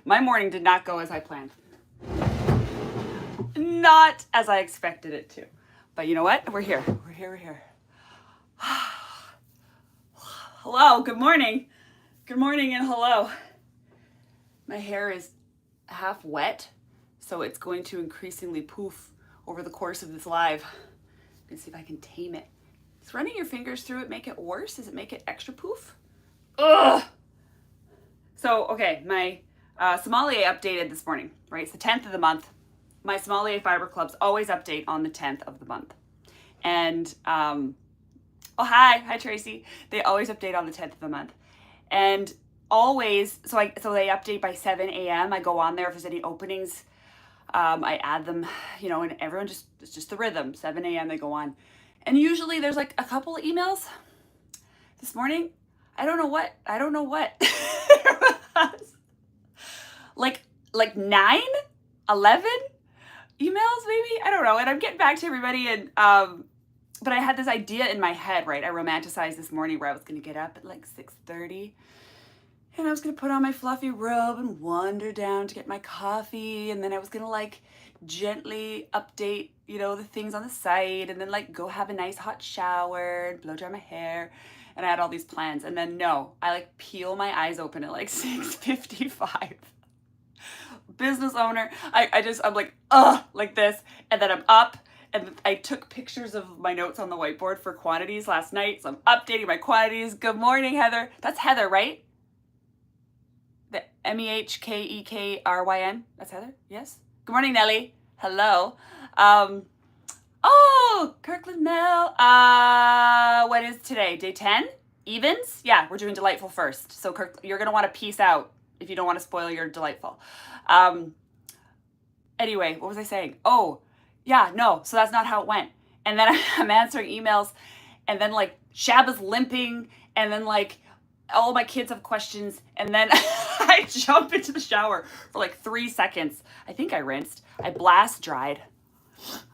my morning did not go as I planned. Not as I expected it to. But you know what? We're here. We're here. Hello, good morning. Good morning and hello. My hair is half wet, so it's going to increasingly poof over the course of this live. Let's see if I can tame it. Does running your fingers through it make it worse? Does it make it extra poof? Ugh! So, okay, my sommelier updated this morning, right? It's the 10th of the month. My sommelier fiber clubs always update on the 10th of the month. And, oh, hi Tracy. They always update on the 10th of the month. And always, so they update by 7 a.m. I go on there if there's any openings. I add them, and everyone it's just the rhythm. 7 a.m. they go on. And usually there's like a couple of emails. This morning, I don't know what. like 9, 11 emails maybe? I don't know. And I'm getting back to everybody and, but I had this idea in my head, right? I romanticized this morning where I was going to get up at like 6:30 and I was going to put on my fluffy robe and wander down to get my coffee. And then I was going to like gently update, the things on the site and then like go have a nice hot shower and blow dry my hair. And I had all these plans. And then no, I like peel my eyes open at like 6:55. Business owner. I'm like, like this. And then I'm up. And I took pictures of my notes on the whiteboard for quantities last night. So I'm updating my quantities. Good morning, Heather. That's Heather, right? The MEHKEKRYN. That's Heather? Yes? Good morning, Nelly. Hello. Kirkland Mel. What is today? Day 10? Evens? Yeah, we're doing Delightful first. So Kirk, you're going to want to peace out if you don't want to spoil your Delightful. Anyway, what was I saying? Oh, yeah, no. So that's not how it went. And then I'm answering emails and then like Shaba's limping and then like all my kids have questions and then I jump into the shower for like 3 seconds. I think I rinsed. I blast dried.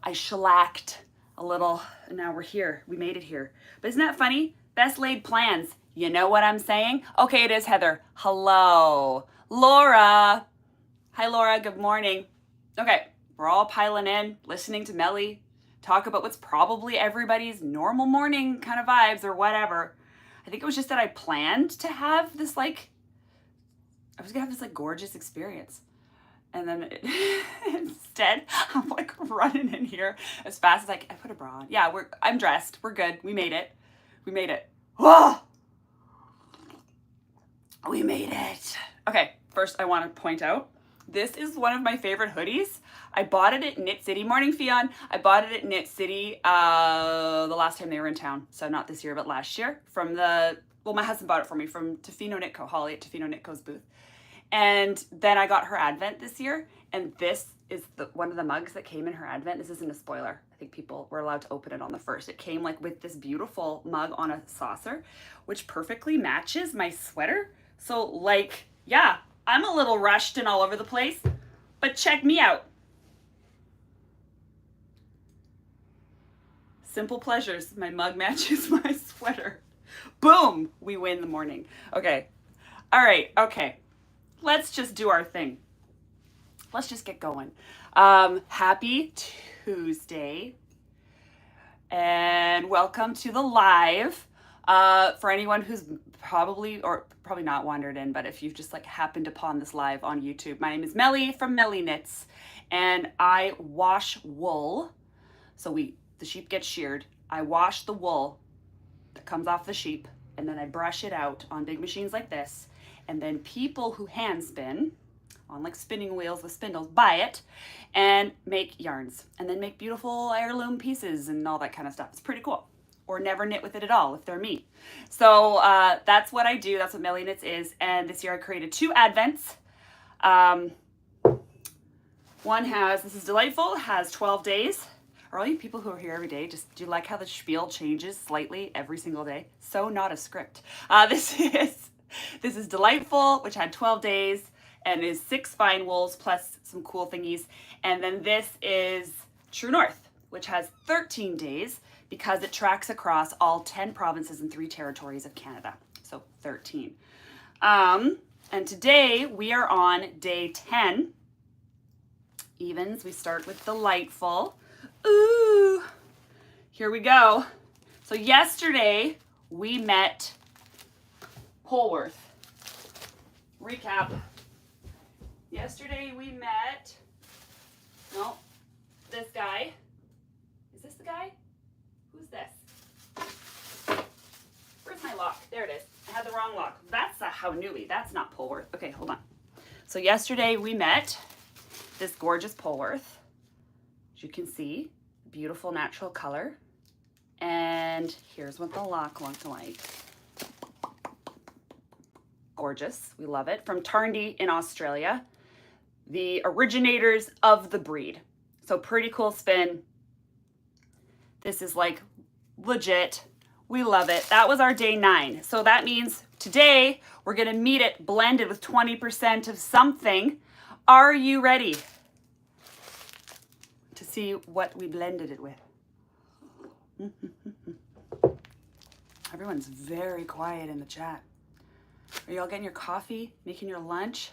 I shellacked a little and now we're here. We made it here. But isn't that funny? Best laid plans. You know what I'm saying? Okay, it is Heather. Hello. Laura. Hi, Laura. Good morning. Okay, we're all piling in, listening to Melly talk about what's probably everybody's normal morning kind of vibes or whatever. I think it was just that I planned to have this I was gonna have this gorgeous experience. And then instead, I'm like running in here as fast as I put a bra on. Yeah, I'm dressed. We're good. We made it. Oh! We made it. Okay, first I want to point out, this is one of my favorite hoodies. I bought it at Knit City. Morning, Fionn. I bought it at Knit City the last time they were in town. So not this year, but last year. My husband bought it for me from Tofino Knitco, Holly at Tofino Knitco's booth. And then I got her Advent this year. And this is one of the mugs that came in her Advent. This isn't a spoiler. I think people were allowed to open it on the first. It came with this beautiful mug on a saucer, which perfectly matches my sweater. So yeah, I'm a little rushed and all over the place, but check me out. Simple pleasures. My mug matches my sweater. Boom! We win the morning. Okay. All right. Okay. Let's just do our thing. Let's just get going. Happy Tuesday. And welcome to the live. For anyone who's probably not wandered in, but if you've just happened upon this live on YouTube, my name is Melly from MellyKnits, and I wash wool. So the sheep gets sheared. I wash the wool that comes off the sheep, and then I brush it out on big machines like this. And then people who hand spin on spinning wheels with spindles buy it and make yarns, and then make beautiful heirloom pieces and all that kind of stuff. It's pretty cool. Or never knit with it at all if they're me. So that's what I do. That's what MellyKnits is. And this year I created 2 Advents. This is Delightful, has 12 days. Are all you people who are here every day, do you like how the spiel changes slightly every single day? So not a script. This is Delightful, which had 12 days and is 6 fine wools plus some cool thingies. And then this is True North, which has 13 days because it tracks across all 10 provinces and 3 territories of Canada. So 13. And today we are on day 10. Evens, we start with delightful. Ooh, here we go. So yesterday we met Polworth. Recap. Yesterday we met, no, this guy. Is this the guy? Who's this? Where's my lock? There it is. I had the wrong lock. That's a Hownui. That's not Polworth. Okay, hold on. So yesterday we met this gorgeous Polworth. As you can see, beautiful natural color. And here's what the lock looked like. Gorgeous. We love it. From Tarndie in Australia. The originators of the breed. So pretty cool spin. This is like legit. We love it. That was our day 9. So that means today we're going to meet it blended with 20% of something. Are you ready to see what we blended it with? Everyone's very quiet in the chat. Are you all getting your coffee, making your lunch?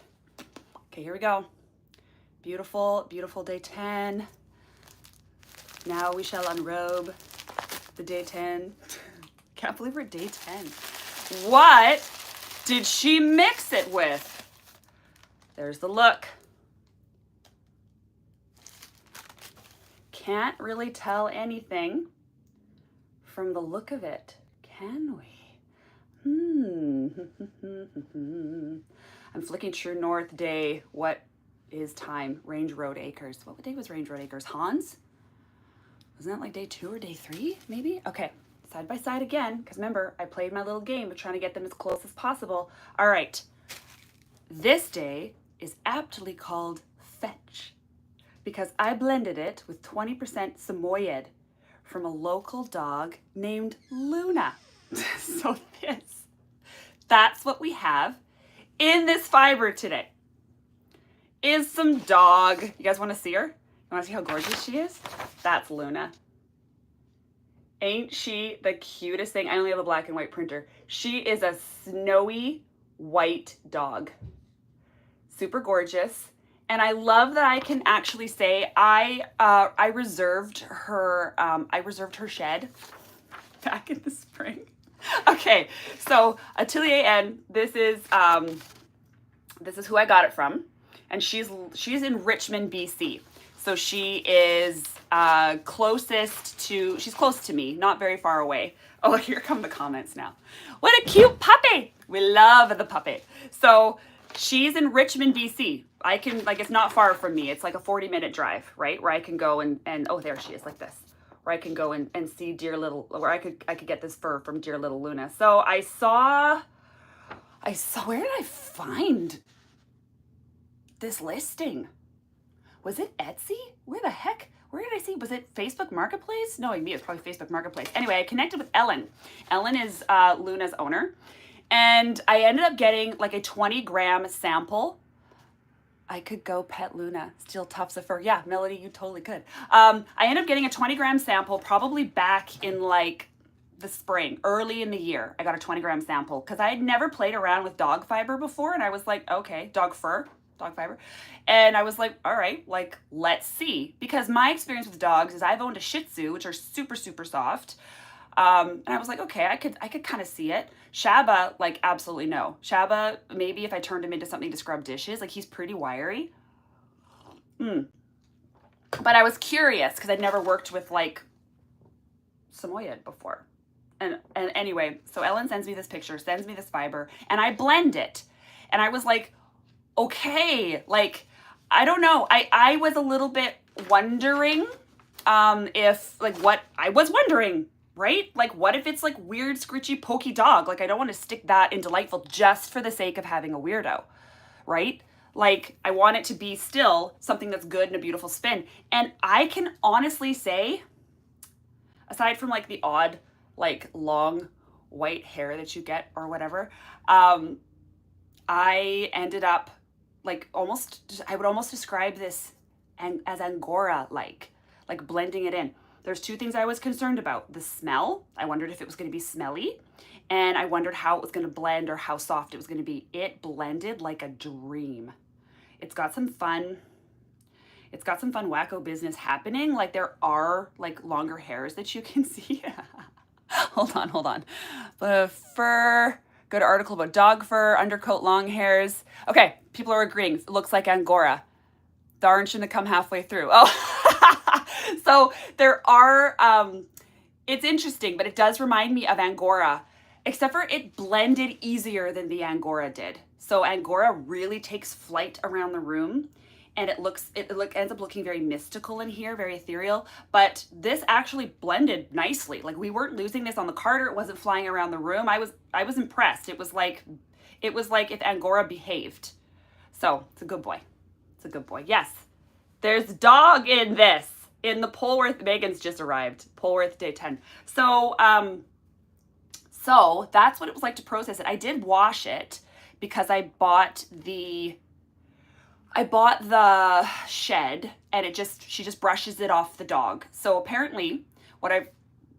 Okay, here we go. Beautiful, beautiful day 10. Now we shall unrobe the day 10. Can't believe we're day 10. What did she mix it with? There's the look. Can't really tell anything from the look of it, can we? I'm flicking true north day. What is time? Range Road Acres. What day was Range Road Acres? Hans? Wasn't that like day 2 or day 3, maybe? Okay, side by side again, because remember, I played my little game of trying to get them as close as possible. All right, this day is aptly called Fetch, because I blended it with 20% Samoyed from a local dog named Luna. So that's what we have in this fiber today. Is some dog. You guys want to see her? You want to see how gorgeous she is? That's Luna. Ain't she the cutest thing? I only have a black and white printer. She is a snowy white dog. Super gorgeous. And I love that I can actually say I reserved her shed back in the spring. Okay, so Atelier N, this is who I got it from, and she's in Richmond, BC. So she is she's close to me, not very far away. Oh, here come the comments now. What a cute puppy! We love the puppy. So she's in Richmond, BC. I can, like, it's not far from me. It's like a 40-minute drive, right? Where I can go and oh, there she is, like this. Where I can go and see dear little, where I could get this fur from dear little Luna. So I saw, where did I find this listing? Was it Etsy? Where the heck? Where did I see? Was it Facebook Marketplace? Knowing me, it's probably Facebook Marketplace. Anyway, I connected with Ellen. Ellen is Luna's owner. And I ended up getting like a 20-gram sample. I could go pet Luna, steal tufts of fur. Yeah, Melody, you totally could. I ended up getting a 20-gram sample probably back in like the spring, early in the year. I got a 20-gram sample because I had never played around with dog fiber before. And I was like, okay, dog fiber. And I was like, all right, like, let's see. Because my experience with dogs is I've owned a Shih Tzu, which are super, super soft. And I was like, okay, I could kind of see it. Shaba, like, absolutely no. Shaba, maybe if I turned him into something to scrub dishes, like, he's pretty wiry. But I was curious because I'd never worked with, like, Samoyed before. And anyway, so Ellen sends me this picture, sends me this fiber, and I blend it. And I was like, okay, like, I don't know. I was a little bit wondering if, like, what I was wondering, right? Like, what if it's like weird, scritchy, pokey dog? Like, I don't want to stick that in delightful just for the sake of having a weirdo, right? Like, I want it to be still something that's good and a beautiful spin. And I can honestly say, aside from like the odd, like, long white hair that you get or whatever, I ended up like I would almost describe this as Angora-like blending it in. There's two things I was concerned about. The smell, I wondered if it was going to be smelly, and I wondered how it was going to blend or how soft it was going to be. It blended like a dream. It's got some fun wacko business happening. Like there are like longer hairs that you can see. Hold on. The fur, go to article about dog fur, undercoat, long hairs. Okay, people are agreeing. It looks like Angora. Darn, shouldn't have come halfway through. Oh, so there are, it's interesting, but it does remind me of Angora, except for it blended easier than the Angora did. So Angora really takes flight around the room, and it ends up looking very mystical in here, very ethereal. But this actually blended nicely. Like we weren't losing this on the Carter. It wasn't flying around the room. I was impressed. It was like if Angora behaved. So it's a good boy. It's a good boy. Yes, there's dog in this. In the Polworth, Megan's just arrived. Polworth day 10. So that's what it was like to process it. I did wash it because I bought the shed, and she just brushes it off the dog. So apparently what I've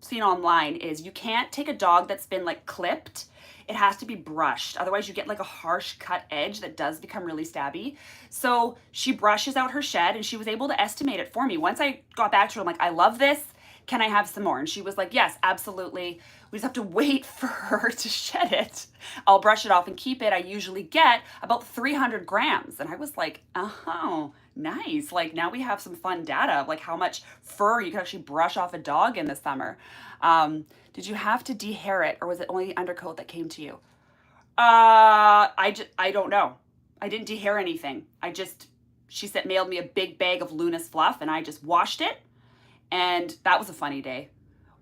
seen online is you can't take a dog that's been like clipped. It has to be brushed. Otherwise you get like a harsh cut edge that does become really stabby. So she brushes out her shed, and she was able to estimate it for me. Once I got back to her, I'm like, I love this. Can I have some more? And she was like, yes, absolutely. We just have to wait for her to shed it. I'll brush it off and keep it. I usually get about 300 grams. And I was like, oh, nice. Like now we have some fun data of like how much fur you can actually brush off a dog in the summer. Did you have to dehair it, or was it only the undercoat that came to you? I don't know. I didn't dehair anything. She mailed me a big bag of Luna's fluff, and I just washed it. And that was a funny day.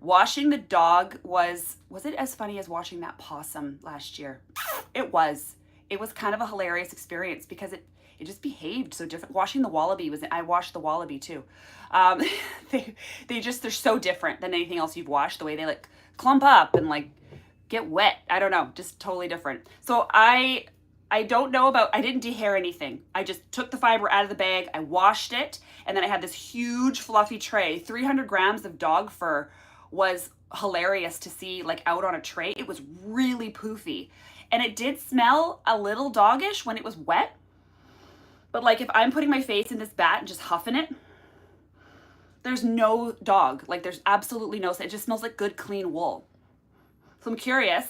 Washing the dog was it as funny as washing that possum last year? It was. It was kind of a hilarious experience because it just behaved so different. Washing the wallaby I washed the wallaby too. They're so different than anything else you've washed. The way they like clump up and like get wet. I don't know, just totally different. So I don't know I didn't dehair anything. I just took the fiber out of the bag, I washed it, and then I had this huge fluffy tray. 300 grams of dog fur was hilarious to see like out on a tray. It was really poofy. And it did smell a little doggish when it was wet. But like if I'm putting my face in this bat and just huffing it, there's no dog. Like there's absolutely no, it just smells like good clean wool. So I'm curious.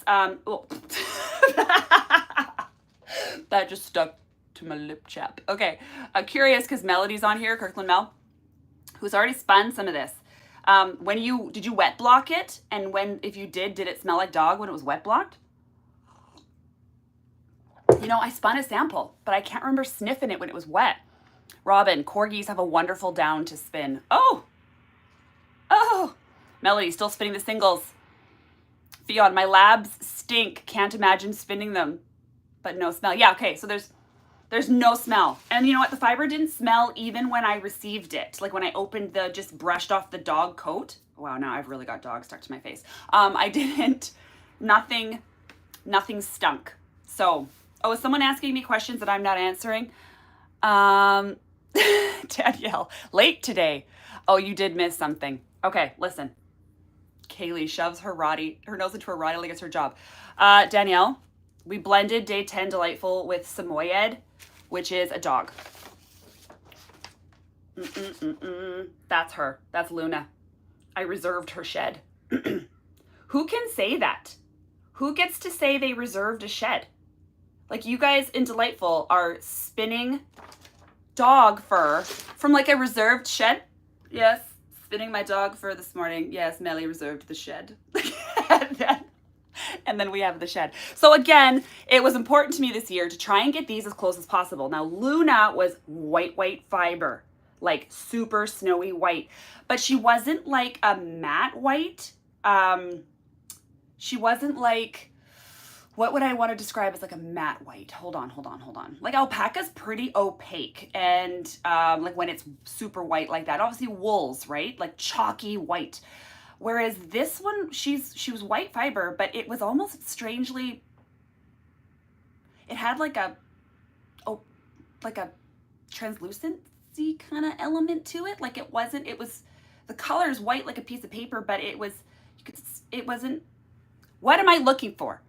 That just stuck to my lip chap. Okay, I'm curious because Melody's on here, Kirkland Mel, who's already spun some of this. Did you wet block it? And if you did it smell like dog when it was wet blocked? You know, I spun a sample, but I can't remember sniffing it when it was wet. Robin, corgis have a wonderful down to spin. Oh, Melody, still spinning the singles. Fionn, my labs stink. Can't imagine spinning them. But no smell. Yeah, okay, so there's no smell. And you know what? The fiber didn't smell even when I received it. Like when I opened just brushed off the dog coat. Wow, now I've really got dog stuck to my face. I didn't, nothing stunk. So, is someone asking me questions that I'm not answering? Danielle, late today. Oh, you did miss something. Okay, listen. Kaylee shoves her nose into her Roddy like it's her job. Danielle, we blended day 10 Delightful with Samoyed, which is a dog. That's her. That's Luna. I reserved her shed. Who can say that? Who gets to say they reserved a shed? Like you guys in Delightful are spinning dog fur from like a reserved shed. Yes, spinning my dog fur this morning. Yes, Melly reserved the shed. And then we have the shed. So again, it was important to me this year to try and get these as close as possible. Now Luna was white fiber, like super snowy white, but she wasn't like a matte white. She wasn't like, what would I want to describe as like a matte white? Hold on. Like alpaca's pretty opaque, and like when it's super white like that, obviously wool's, right? Like chalky white. Whereas this one, she was white fiber, but it was almost strangely, it had like a translucency kind of element to it. Like it was, the color's white like a piece of paper, but it wasn't What am I looking for?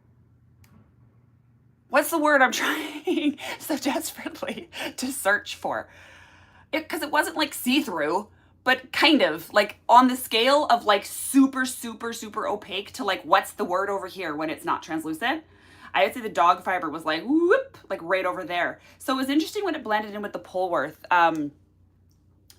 What's the word I'm trying so desperately to search for? Because it wasn't like see-through, but kind of like on the scale of like super, super, super opaque to like what's the word over here when it's not translucent. I would say the dog fiber was like whoop, like right over there. So it was interesting when it blended in with the Polworth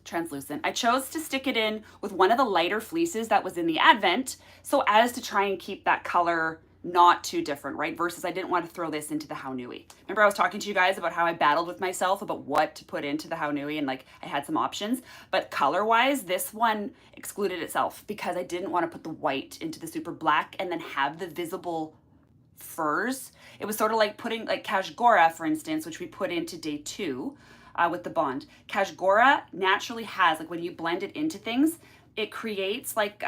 translucent. I chose to stick it in with one of the lighter fleeces that was in the Advent, so as to try and keep that color not too different, right? Versus I didn't want to throw this into the How Nui. Remember I was talking to you guys about how I battled with myself about what to put into the How Nui, and like I had some options, but color wise, this one excluded itself because I didn't want to put the white into the super black and then have the visible furs. It was sort of like putting like Kashgora, for instance, which we put into day 2 with the bond. Kashgora naturally has, like when you blend it into things, it creates like,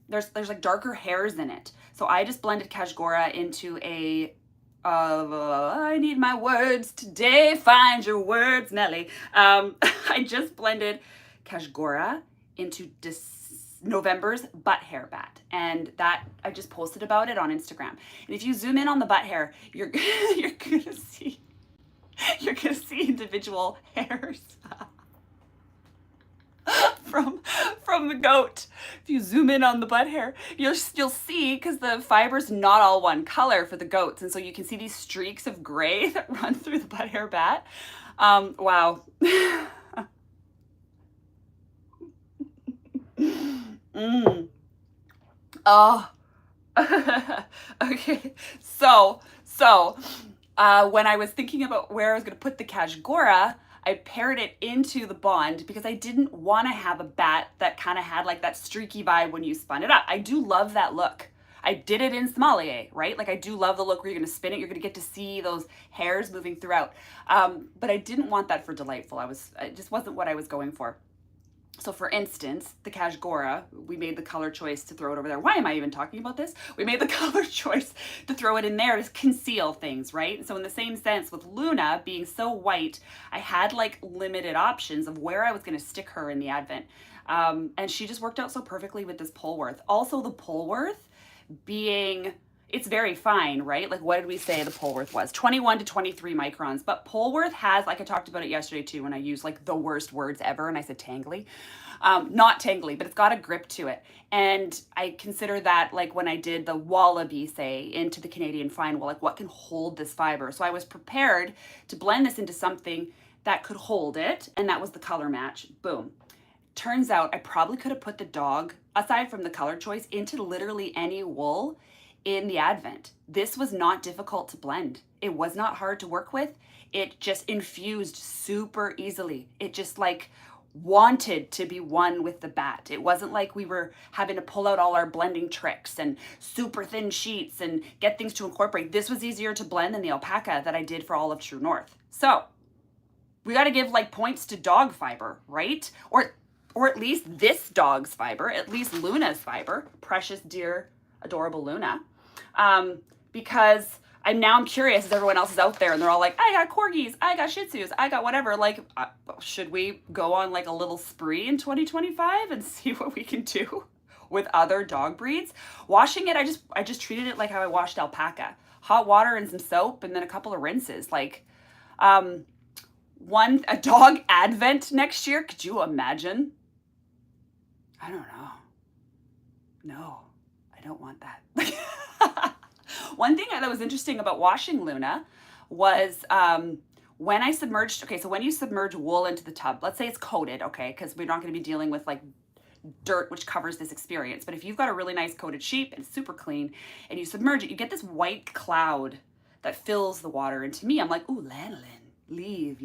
there's like darker hairs in it. So I just blended Kashgora into a, I need my words today, find your words, Nelly. I just blended Kashgora into November's butt hair bat, and that I just posted about it on Instagram. And if you zoom in on the butt hair, you're gonna see individual hairs from the goat. If you zoom in on the butt hair, you'll see, because the fiber's not all one color for the goats, and so you can see these streaks of gray that run through the butt hair bat. Wow. Oh. Okay. So when I was thinking about where I was going to put the Kashgora, I paired it into the bond because I didn't want to have a bat that kind of had like that streaky vibe when you spun it up. I do love that look. I did it in Samoyed, right? Like I do love the look where you're going to spin it. You're going to get to see those hairs moving throughout. But I didn't want that for Delightful. It just wasn't what I was going for. So for instance, the Kashgora, we made the color choice to throw it over there. Why am I even talking about this? We made the color choice to throw it in there to conceal things, right? So in the same sense with Luna being so white, I had like limited options of where I was going to stick her in the Advent. And she just worked out so perfectly with this Polworth. Also the Polworth being, it's very fine, right? Like what did we say the Polworth was? 21 to 23 microns. But Polworth has, like I talked about it yesterday too, when I used like the worst words ever and I said tangly. Not tangly, but it's got a grip to it. And I consider that like when I did the Wallaby, say, into the Canadian Fine Wool, like what can hold this fiber? So I was prepared to blend this into something that could hold it, and that was the color match. Boom. Turns out I probably could have put the dog, aside from the color choice, into literally any wool in the Advent. This was not difficult to blend. It was not hard to work with. It just infused super easily. It just like wanted to be one with the bat. It wasn't like we were having to pull out all our blending tricks and super thin sheets and get things to incorporate. This was easier to blend than the alpaca that I did for all of True North. So we got to give like points to dog fiber, right? Or at least this dog's fiber, at least Luna's fiber, precious, dear, adorable Luna. Because I'm curious as everyone else is out there and they're all like, I got corgis, I got shih tzus, I got whatever. Like, should we go on like a little spree in 2025 and see what we can do with other dog breeds? Washing it, I just treated it like how I washed alpaca. Hot water and some soap and then a couple of rinses. Like, a dog Advent next year, could you imagine? I don't know. No, I don't want that. One thing that was interesting about washing Luna was when I submerged, okay, so when you submerge wool into the tub, let's say it's coated, okay, because we're not going to be dealing with like dirt which covers this experience, but if you've got a really nice coated sheep and it's super clean and you submerge it, you get this white cloud that fills the water. And to me, I'm like, ooh, lanolin. Leave,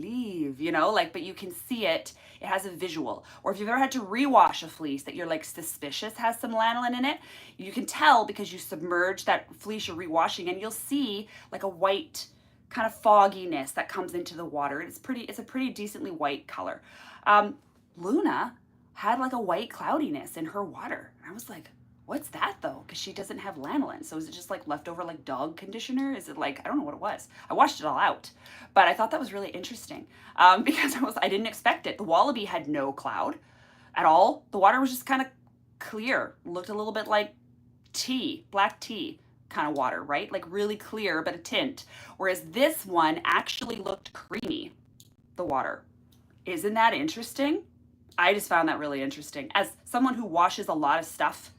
you know, like, but you can see it has a visual. Or if you've ever had to rewash a fleece that you're like suspicious has some lanolin in it, you can tell because you submerge that fleece you're rewashing and you'll see like a white kind of fogginess that comes into the water. It's a pretty decently white color. Luna had like a white cloudiness in her water. And I was like, what's that though? Because she doesn't have lanolin. So is it just like leftover like dog conditioner? Is it like, I don't know what it was. I washed it all out, but I thought that was really interesting because I didn't expect it. The Wallaby had no cloud at all. The water was just kind of clear. Looked a little bit like tea, black tea, kind of water, right? Like really clear, but a tint. Whereas this one actually looked creamy, the water. Isn't that interesting? I just found that really interesting. As someone who washes a lot of stuff,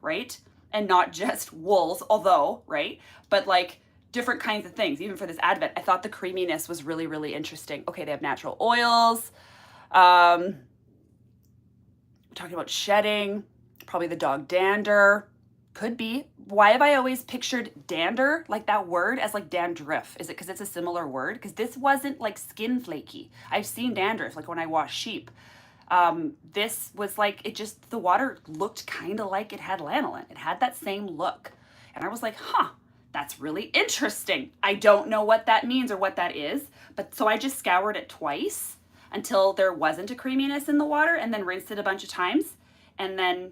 right? And not just wools, although, right? But like different kinds of things, even for this Advent, I thought the creaminess was really, really interesting. Okay, they have natural oils. Talking about shedding, probably the dog dander. Could be. Why have I always pictured dander, like that word, as like dandruff? Is it because it's a similar word? Because this wasn't like skin flaky. I've seen dandruff, like when I wash sheep. This was like, it just, the water looked kind of like it had lanolin. It had that same look. And I was like, huh, that's really interesting. I don't know what that means or what that is. But so I just scoured it twice until there wasn't a creaminess in the water, and then rinsed it a bunch of times, and then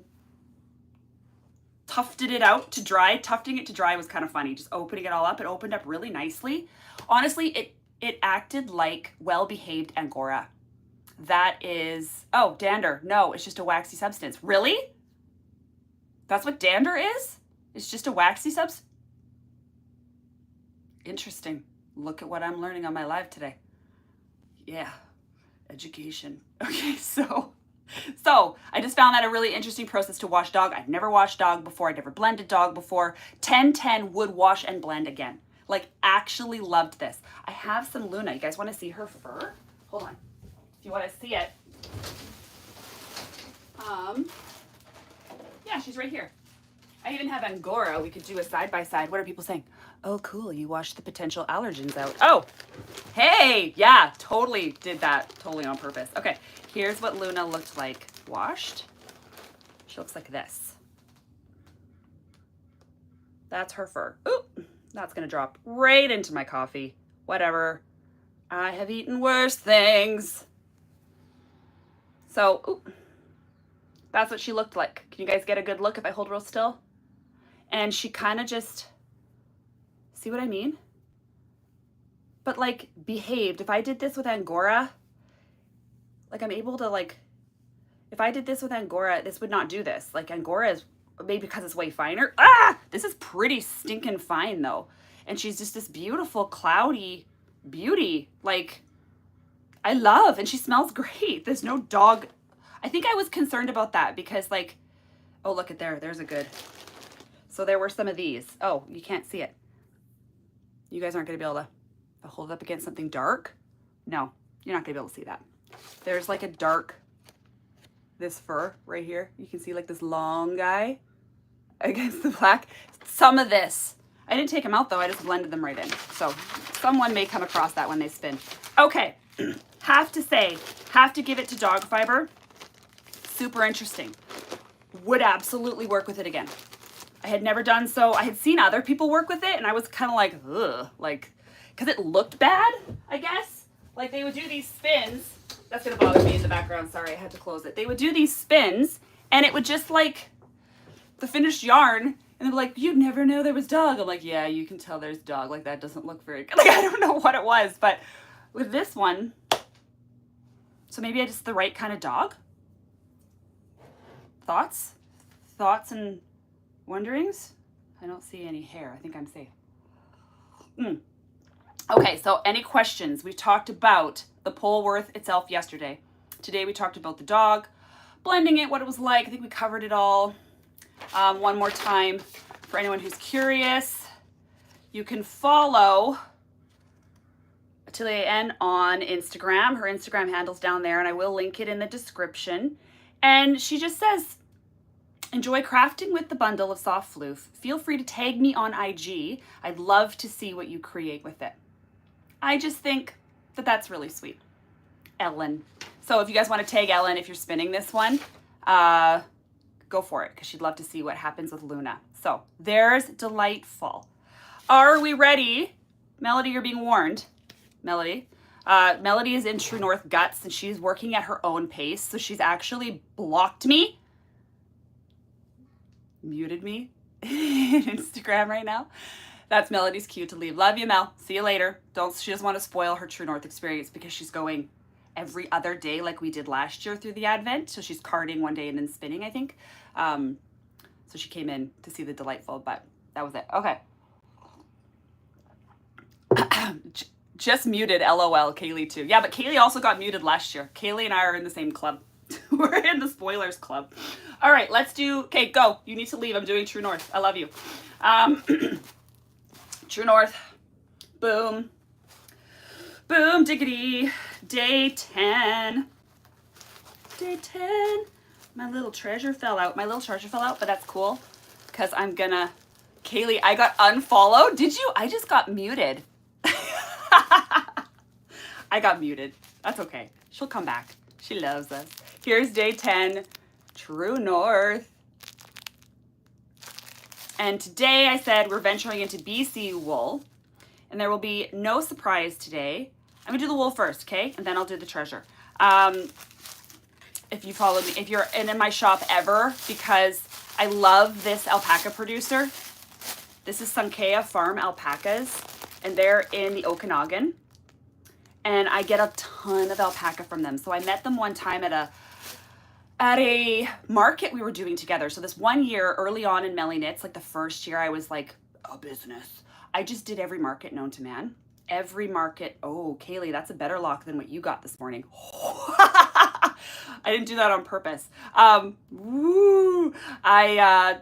tufted it out to dry. Tufting it to dry was kind of funny. Just opening it all up. It opened up really nicely. Honestly, it acted like well-behaved Angora. That is, oh, dander. No, it's just a waxy substance. Really? That's what dander is? It's just a waxy substance? Interesting. Look at what I'm learning on my live today. Yeah, education. Okay, so I just found that a really interesting process to wash dog. I've never washed dog before. I'd never blended dog before. 10/10 would wash and blend again. Like, actually loved this. I have some Luna. You guys want to see her fur? Hold on. If you want to see it. Yeah, she's right here. I even have Angora. We could do a side-by-side. What are people saying? Oh, cool. You washed the potential allergens out. Oh, hey. Yeah, totally did that. Totally on purpose. Okay, here's what Luna looked like washed. She looks like this. That's her fur. Ooh, that's going to drop right into my coffee. Whatever. I have eaten worse things. So, ooh, that's what she looked like. Can you guys get a good look if I hold real still? And she kind of just, see what I mean? But like behaved. If I did this with Angora, like I'm able to like, if I did this with Angora, this would not do this. Like Angora is, maybe because it's way finer. Ah, this is pretty stinking fine though. And she's just this beautiful, cloudy beauty. Like I love, and she smells great. There's no dog. I think I was concerned about that because like, oh, look at there. There's a good. So there were some of these. Oh, you can't see it. You guys aren't going to be able to hold it up against something dark. No, you're not going to be able to see that. There's like a dark, this fur right here. You can see like this long guy against the black. Some of this. I didn't take them out though. I just blended them right in. So someone may come across that when they spin. Okay. Have to say, have to give it to dog fiber. Super interesting. Would absolutely work with it again. I had never done so. I had seen other people work with it and I was kind of like, ugh, like, because it looked bad, I guess. Like they would do these spins. That's going to bother me in the background. Sorry, I had to close it. They would do these spins and it would just like the finished yarn and they'd be like, you'd never know there was dog. I'm like, yeah, you can tell there's dog. Like that doesn't look very good. Like I don't know what it was, but with this one, so maybe I just the right kind of dog. Thoughts and wonderings? I don't see any hair. I think I'm safe. Okay, so any questions? We talked about the Polworth itself yesterday. Today we talked about the dog, blending it, what it was like. I think we covered it all. One more time for anyone who's curious. You can follow Atelier N on Instagram. Her Instagram handle's down there and I will link it in the description. And she just says, enjoy crafting with the bundle of soft floof. Feel free to tag me on IG. I'd love to see what you create with it. I just think that that's really sweet. Ellen. So if you guys want to tag Ellen if you're spinning this one, go for it because she'd love to see what happens with Luna. So there's delightful. Are we ready? Melody, you're being warned. Melody. Melody is in True North Guts and she's working at her own pace. So she's actually blocked me. Muted me in Instagram right now. That's Melody's cue to leave. Love you, Mel. See you later. She doesn't want to spoil her True North experience because she's going every other day like we did last year through the Advent. So she's carding one day and then spinning, I think. So she came in to see the delightful, but That was it. Okay. Just muted, LOL, Kaylee too. Yeah, but Kaylee also got muted last year. Kaylee and I are in the same club. We're in the spoilers club. All right, let's do, okay, go. You need to leave. I'm doing True North. I love you. True North. Boom. Boom, diggity. Day 10. Day 10. My little treasure fell out. My little treasure fell out, but that's cool because I'm gonna, Kaylee, I got unfollowed. Did you? I just got muted. I got muted. That's okay. She'll come back. She loves us. Here's day 10, True North. And today I said we're venturing into BC wool. And there will be no surprise today. I'm gonna do the wool first, okay? And then I'll do the treasure. If you follow me, if you're in my shop ever, because I love this alpaca producer. This is Sankea Farm Alpacas, and they're in the Okanagan. And I get a ton of alpaca from them. So I met them one time at a market we were doing together. So this one year early on in MellyKnits, like the first year I was like a business. I just did every market known to man. Every market. Oh, Kaylee, that's a better lock than what you got this morning. I didn't do that on purpose. I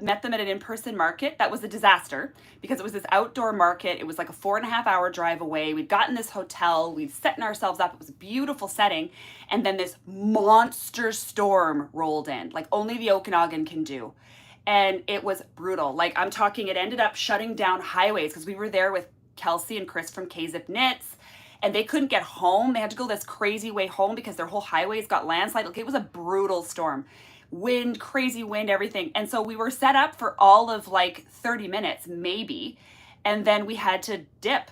met them at an in-person market. That was a disaster because it was this outdoor market. It was like a 4.5-hour drive away. We'd gotten this hotel. We'd setting ourselves up. It was a beautiful setting. And then this monster storm rolled in, like only the Okanagan can do. And it was brutal. Like I'm talking, it ended up shutting down highways because we were there with Kelsey and Chris from MellyKnits. And they couldn't get home. They had to go this crazy way home because their whole highways got landslide. Like it was a brutal storm. Wind, crazy wind, everything. And so we were set up for all of like 30 minutes, maybe. And then we had to dip.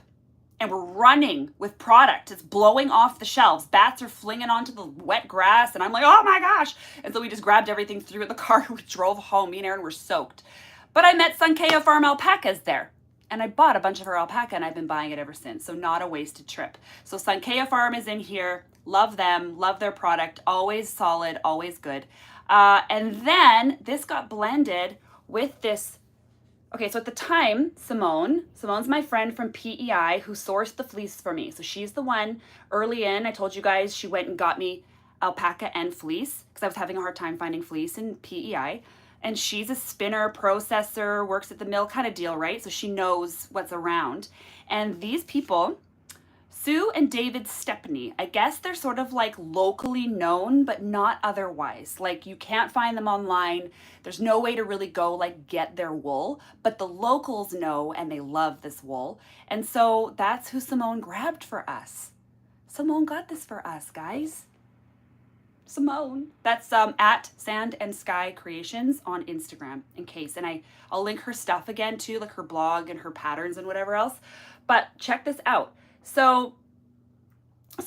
And we're running with product. It's blowing off the shelves. Bats are flinging onto the wet grass. And I'm like, oh my gosh. And so we just grabbed everything, threw it in the car. We drove home. Me and Aaron were soaked. But I met Sankea Farm Alpacas there. And I bought a bunch of her alpaca and I've been buying it ever since. So not a wasted trip. So Sankea Farm is in here. Love them. Love their product. Always solid. Always good. And then this got blended with this. Okay, so at the time, Simone's my friend from PEI who sourced the fleece for me. So she's the one early in. I told you guys she went and got me alpaca and fleece because I was having a hard time finding fleece in PEI. And she's a spinner, processor, works at the mill kind of deal, right? So she knows what's around. And these people, Sue and David Stepney, I guess they're sort of like locally known, but not otherwise. Like you can't find them online. There's no way to really go like get their wool, but the locals know and they love this wool. And so that's who Simone grabbed for us. Simone got this for us, guys. Simone. That's at Sand and Sky Creations on Instagram in case. And I'll link her stuff again too, like her blog and her patterns and whatever else. But check this out. So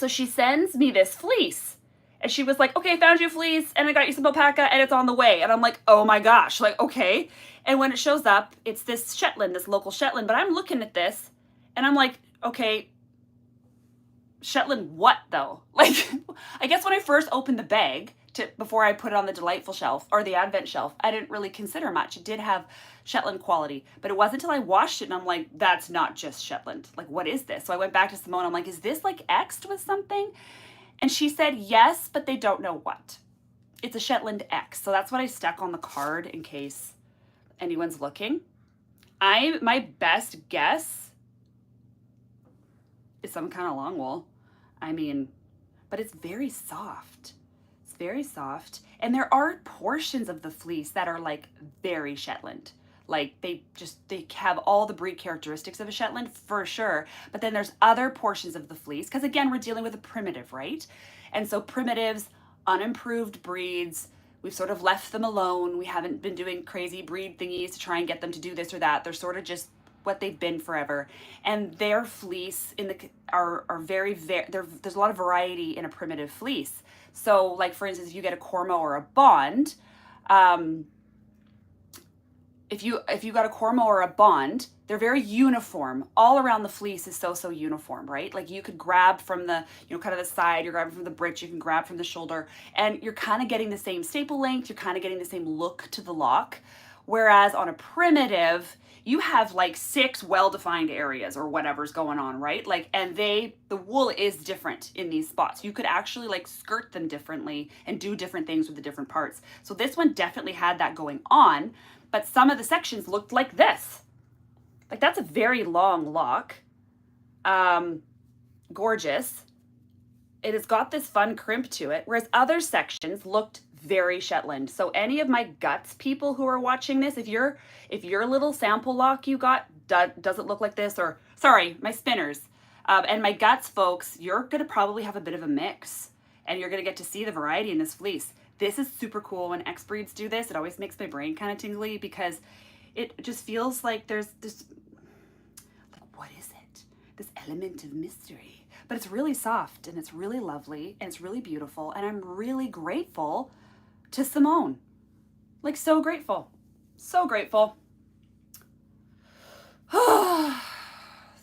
she sends me this fleece. And she was like, okay, I found you a fleece and I got you some alpaca and it's on the way. And I'm like, oh my gosh, like, okay. And when it shows up, it's this Shetland, this local Shetland. But I'm looking at this and I'm like, okay, Shetland what though? Like, I guess when I first opened the bag before I put it on the Delightful shelf or the Advent shelf, I didn't really consider much. It did have Shetland quality, but it wasn't until I washed it and I'm like, that's not just Shetland. Like, what is this? So I went back to Simone. I'm like, is this like X'd with something? And she said, yes, but they don't know what. It's a Shetland X. So that's what I stuck on the card in case anyone's looking. My best guess is some kind of long wool. I mean, but it's very soft. It's very soft. And there are portions of the fleece that are like very Shetland. Like they have all the breed characteristics of a Shetland for sure. But then there's other portions of the fleece. Because again, we're dealing with a primitive, right? And so primitives, unimproved breeds, we've sort of left them alone. We haven't been doing crazy breed thingies to try and get them to do this or that. They're sort of just what they've been forever. And their fleece are very, there's a lot of variety in a primitive fleece. So like for instance, if you get a Cormo or a Bond, if you got a Cormo or a Bond, they're very uniform. All around the fleece is so uniform, right? Like you could grab from the, kind of the side, you're grabbing from the britch, you can grab from the shoulder, and you're kind of getting the same staple length, you're kind of getting the same look to the lock. Whereas on a primitive, you have like 6 well-defined areas or whatever's going on, right? Like, and the wool is different in these spots. You could actually like skirt them differently and do different things with the different parts. So this one definitely had that going on, but some of the sections looked like this. Like, that's a very long lock. Gorgeous. It has got this fun crimp to it, whereas other sections looked very Shetland. So any of my guts people who are watching this, if your little sample lock you got doesn't look like this, or sorry, my spinners, and my guts folks, you're gonna probably have a bit of a mix, and you're gonna get to see the variety in this fleece. This is super cool when X breeds do this. It always makes my brain kind of tingly because it just feels like there's this, like, what is it? This element of mystery. But it's really soft and it's really lovely and it's really beautiful. And I'm really grateful to Simone. Like, so grateful. So grateful.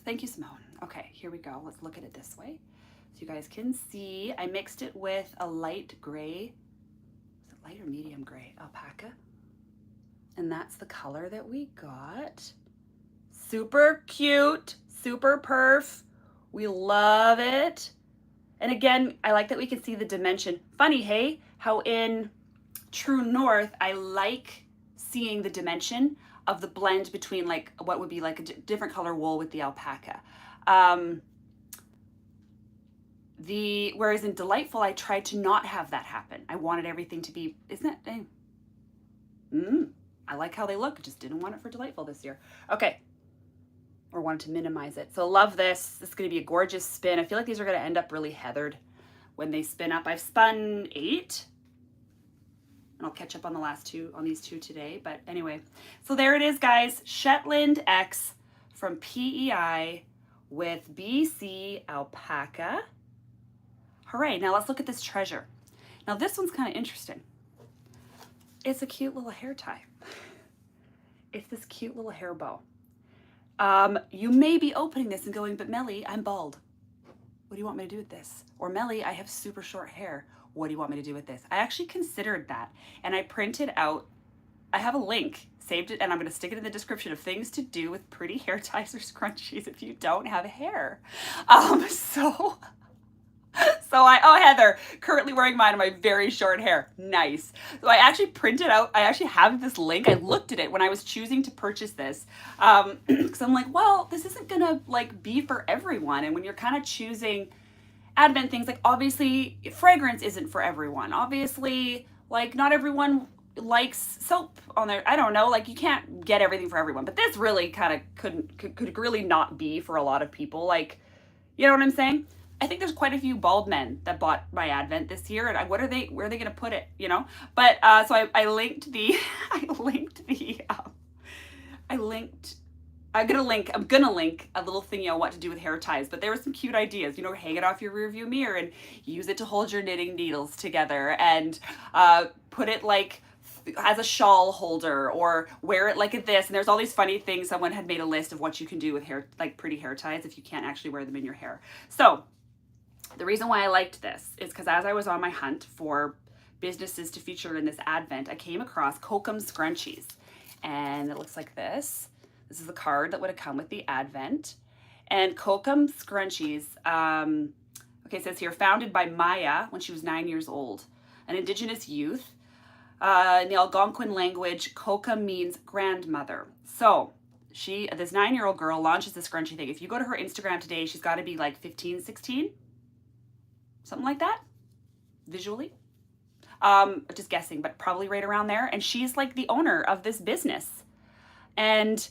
Thank you, Simone. Okay, here we go. Let's look at it this way. So you guys can see I mixed it with a light gray. Is it light or medium gray? Alpaca. And that's the color that we got. Super cute. Super perf. We love it. And again, I like that we can see the dimension. Funny, hey, how in True North, I like seeing the dimension of the blend between like what would be like a different color wool with the alpaca. Whereas in Delightful, I tried to not have that happen. I wanted everything to be, isn't it? I like how they look. Just didn't want it for Delightful this year. Okay. Or wanted to minimize it. So love this. This is going to be a gorgeous spin. I feel like these are going to end up really heathered when they spin up. I've spun 8. And I'll catch up on the last 2, on these 2 today. But anyway, so there it is, guys. Shetland X from PEI with BC alpaca. Hooray. Now let's look at this treasure. Now this one's kind of interesting. It's a cute little hair tie. It's this cute little hair bow. You may be opening this and going, but Melly, I'm bald. What do you want me to do with this? Or Melly, I have super short hair. What do you want me to do with this? I actually considered that, and I printed out, I have a link, saved it, and I'm going to stick it in the description of things to do with pretty hair ties or scrunchies if you don't have hair. Heather, currently wearing mine on my very short hair. Nice. So I actually printed out, I actually have this link. I looked at it when I was choosing to purchase this. Because I'm like, well, this isn't gonna like be for everyone. And when you're kind of choosing Advent things, like obviously fragrance isn't for everyone. Obviously, like not everyone likes soap on their, I don't know, like you can't get everything for everyone. But this really kind of could really not be for a lot of people. Like, you know what I'm saying? I think there's quite a few bald men that bought my Advent this year, and where are they going to put it, you know? But, so I linked the, I'm gonna link a little thingy on what to do with hair ties, but there were some cute ideas, you know, hang it off your rearview mirror and use it to hold your knitting needles together, and put it like as a shawl holder, or wear it like this. And there's all these funny things. Someone had made a list of what you can do with hair, like pretty hair ties, if you can't actually wear them in your hair. So the reason why I liked this is because as I was on my hunt for businesses to feature in this Advent, I came across Kokum Scrunchies, and it looks like this. This is the card that would have come with the Advent. And Kokum Scrunchies, okay, it says here, founded by Maya when she was 9 years old, an Indigenous youth. In the Algonquin language, Kokum means grandmother. So this 9-year-old girl launches the scrunchie thing. If you go to her Instagram today, she's got to be like 15, 16, something like that, visually. Just guessing, but probably right around there. And she's like the owner of this business. And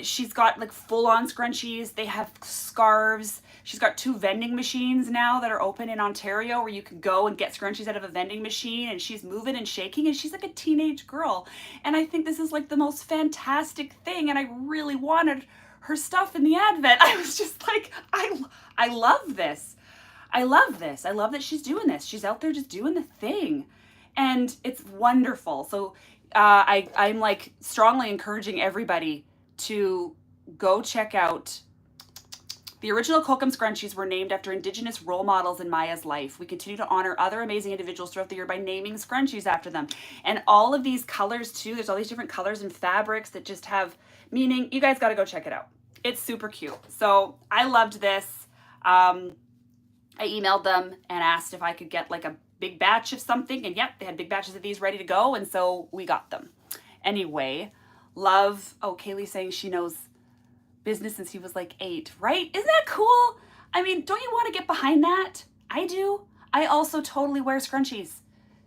she's got like full-on scrunchies. They have scarves. She's got 2 vending machines now that are open in Ontario where you can go and get scrunchies out of a vending machine, and she's moving and shaking, and she's like a teenage girl. And I think this is like the most fantastic thing, and I really wanted her stuff in the Advent. I was just like, I love this. I love this. I love that she's doing this. She's out there just doing the thing, and it's wonderful. So I'm like strongly encouraging everybody to go check out The original Kokum Scrunchies were named after Indigenous role models in Maya's life. We continue to honor other amazing individuals throughout the year by naming scrunchies after them. And all of these colors too, there's all these different colors and fabrics that just have meaning. You guys got to go check it out. It's super cute. So I loved this. I emailed them and asked if I could get like a big batch of something. And yep, they had big batches of these ready to go. And so we got them. Anyway, love. Oh, Kaylee's saying she knows business since he was like 8, right? Isn't that cool? I mean, don't you want to get behind that? I do. I also totally wear scrunchies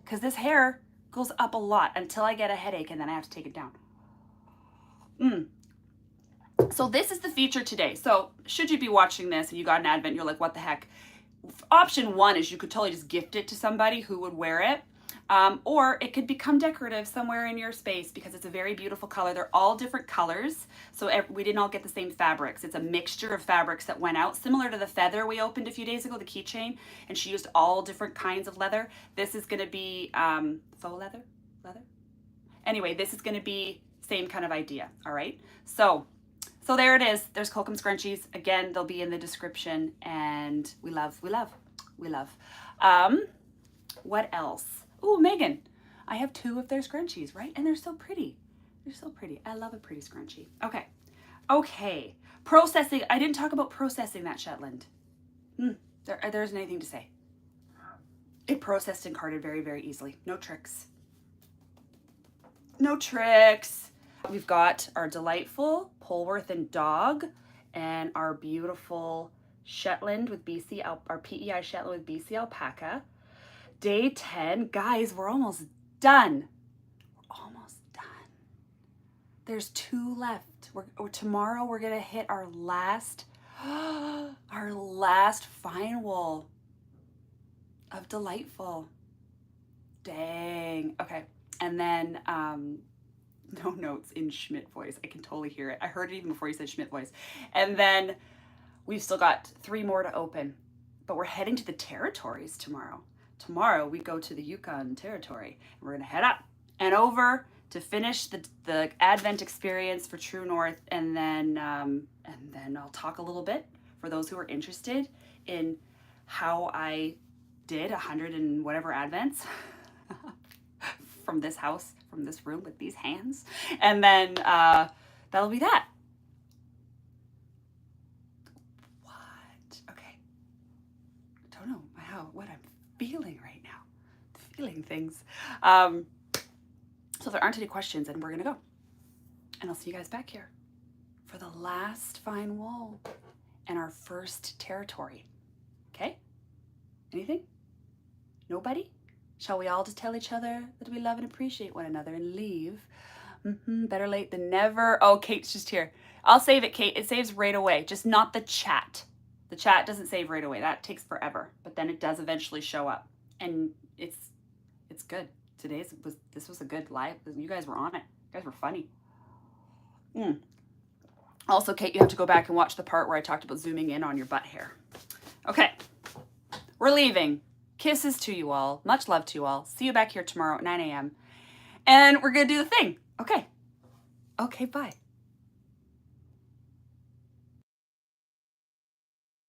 because this hair goes up a lot until I get a headache and then I have to take it down. So this is the feature today. So should you be watching this and you got an Advent, you're like, what the heck? Option 1 is you could totally just gift it to somebody who would wear it. Or it could become decorative somewhere in your space because it's a very beautiful color. They're all different colors, so we didn't all get the same fabrics. It's a mixture of fabrics that went out, similar to the feather we opened a few days ago, the keychain, and she used all different kinds of leather. This is going to be faux leather? Anyway, this is going to be same kind of idea, all right? So there it is. There's Kokum Scrunchies. Again, they'll be in the description, and we love. What else? Oh, Megan, I have 2 of their scrunchies, right? And they're so pretty. They're so pretty. I love a pretty scrunchie. Okay. Processing. I didn't talk about processing that Shetland. There isn't anything to say. It processed and carded very, very easily. No tricks. No tricks. We've got our delightful Polworth and Dog and our beautiful Shetland with BC, our PEI Shetland with BC Alpaca. Day 10. Guys, we're almost done. There's 2 left. Tomorrow we're going to hit our last fine wool of Delightful. Dang. Okay. And then, no notes in Schmidt voice. I can totally hear it. I heard it even before you said Schmidt voice. And then we've still got 3 more to open, but we're heading to the territories tomorrow. Tomorrow we go to the Yukon Territory and we're gonna head up and over to finish the Advent experience for True North, and then I'll talk a little bit for those who are interested in how I did 100 and whatever Advents from this house, from this room with these hands, and then that'll be that. Don't know what I'm feeling right now. Feeling things. So if there aren't any questions, then we're gonna go. And I'll see you guys back here for the last fine wool and our first territory. Okay? Anything? Nobody? Shall we all just tell each other that we love and appreciate one another and leave? Better late than never. Oh, Kate's just here. I'll save it, Kate. It saves right away, just not the chat. The chat doesn't save right away. That takes forever, but then it does eventually show up, and it's good. This was a good live. You guys were on it. You guys were funny. Also, Kate, you have to go back and watch the part where I talked about zooming in on your butt hair. Okay, we're leaving. Kisses to you all. Much love to you all. See you back here tomorrow at 9 a.m. And we're gonna do the thing. Okay, bye.